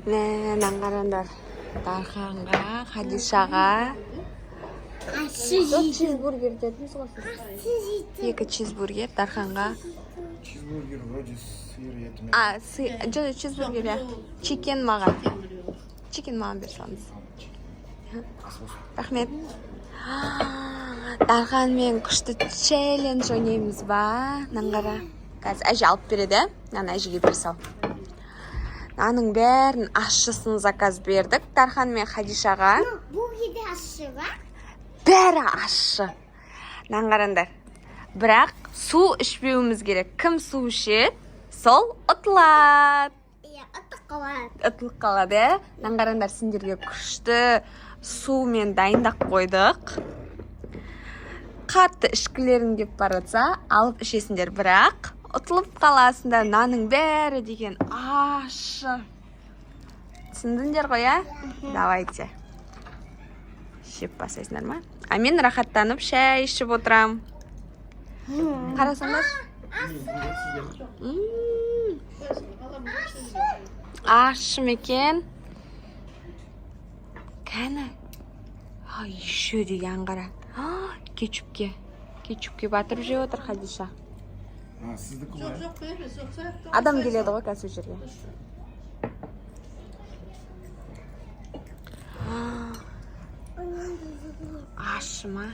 Мынаны қараңдар. Дарханға, Хадишаға чизбургер дедіңіз ғой сіз? 2 чизбургер Дарханға. Чизбургер вроде сыр етімен. Жоқ, чизбургер я. Чикен маған. Чикен маған берсаңыз. Рахмет. Дарханмен күшті челлендж ойнаймыз ба? Наңғара. Қазір әже алып береді. Наны әжеге берсау. Наның бәрін ашшысын заказ бердік. Дархан мен Хадишаға. Бұл еде ашы ба? Бәрі ашшы. Нан қарандар. Бірақ су ішпеуіміз керек. Кім су ішеді, сол ұтылады. Ұтылып қалады. Нан қарандар, сендерге күшті сумен дайындап қойдық. Қатты ішкілерің деп баратса, алып ішесіңдер, бірақ ұтылып қаласында наның бәрі деген ашы. Түсіндіңдер ғой, а? Давайте. Шеп басайсыңдар ма? А мен рахаттанып шай ішіп отырам. Қарасаңдар? Ашы мекен. Кәні? Еще деген қара. Кечупке батырып жеп отыр Хадиша. Сіздікі ғой? Адам келеді ғой қазір жерге. Ашы ма?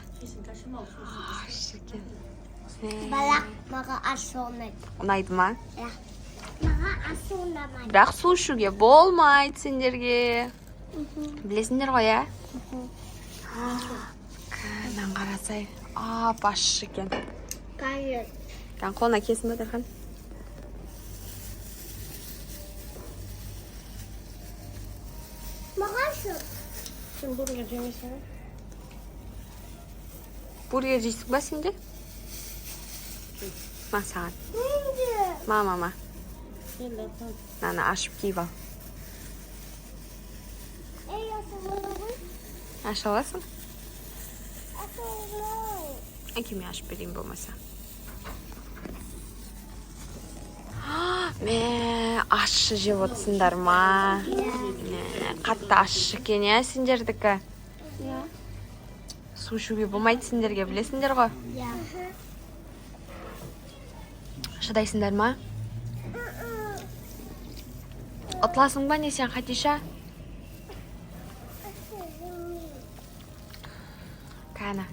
Ашы екен. Бірақ маған ашы ұнайды. Ұнайды ма? Маған ашы ұнамайды. Бірақ су ішуге болмайды сендерге. Білесіңдер ғой, ә? Кәнен қарасай. Ашы екен. Қайыр. Кән қолына кесін бе, Дархан? Маған шу. Сен бургер жемесің? Бургер жейсің ба сенде? Ма саған? Менде. Мама. Наны ашып кейіп ал. Ашы болады. Аша аласың? Ашы олмай. Әкеме ашып берейін болмаса. Ашы жеп отсыңдар ма? Қатты ашы екен, ә, сендердікі? Су ішуге болмайды сендерге, білесіңдер ғой? Шыдайсыңдар ма? Ұтыласың ба не сен, Хадиша? Кәні,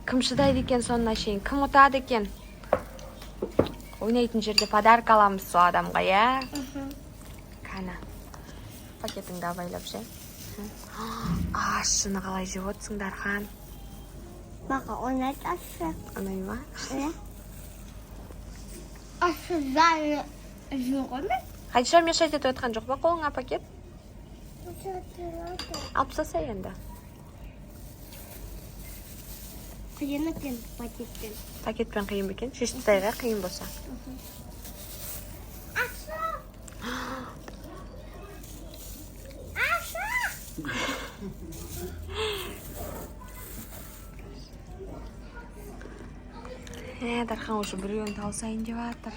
кім шыдайды екен сонына шейін? Кім ұтады екен? Ойнайтын жерде подарка аламыз сол адамға, я? Кәні, пакетіңді абайлап жай. Ашыны қалай жеп отсың, Дархан? Маған ұнайды ашы. Ұнай ма? Ашы зайы жоқ емес. Хадиша мешать етіп отқан жоқ ба қолыңа пакет? Алып тастаса енді. Қиын екен пакетпен. Пакетпен қиын бе екен? Шешіп тастайға қиын болса. Ашы! Ашы! Дархан уже біреуін таусайын деп жатыр.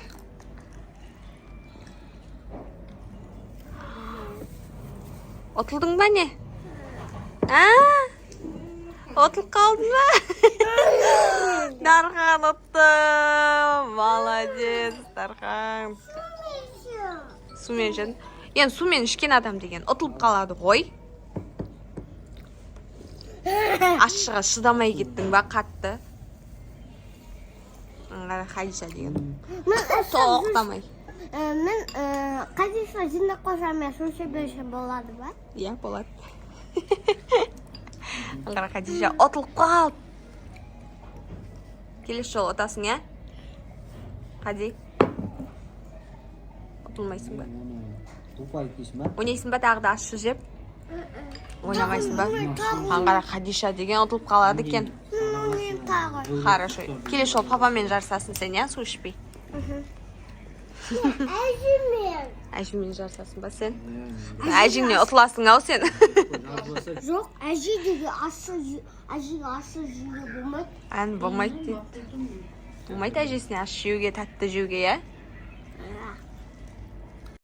Отылдың ба не? Отылып қалдың ба? Дархан ұтты. Молодец, Дархан. Сумен жен. Енді сумен ішкен адам деген ұтылып қалады ғой. Ашыға шыдамай кеттің ба қатты? Хадиша деген. Тоқтамай. Мен Хадиша жинап қойсам, мен су ішіп болады ба? Иә, болады. Аңғара Хадиша ұтылып қалды. Келесі жол ұтасың, ә? Хади. Ұтылмайсың ба? Ойнайсың ба тағы да ашы жеп? Ойнамайсың ба? Аңғара Хадиша деген ұтылып қалады екен. Хорошо. Келесі жол папамен жарысасың сен, ә? Су ішпей. Әжімен. Әжімен жарысасың ба сен? Әжіңне ұтыласың ау сен? Жоқ, әжеге ашы жеуге болмайды. Болмайды дейді. Болмайды әжесіне аш жеуге, тәтті жеуге, ә?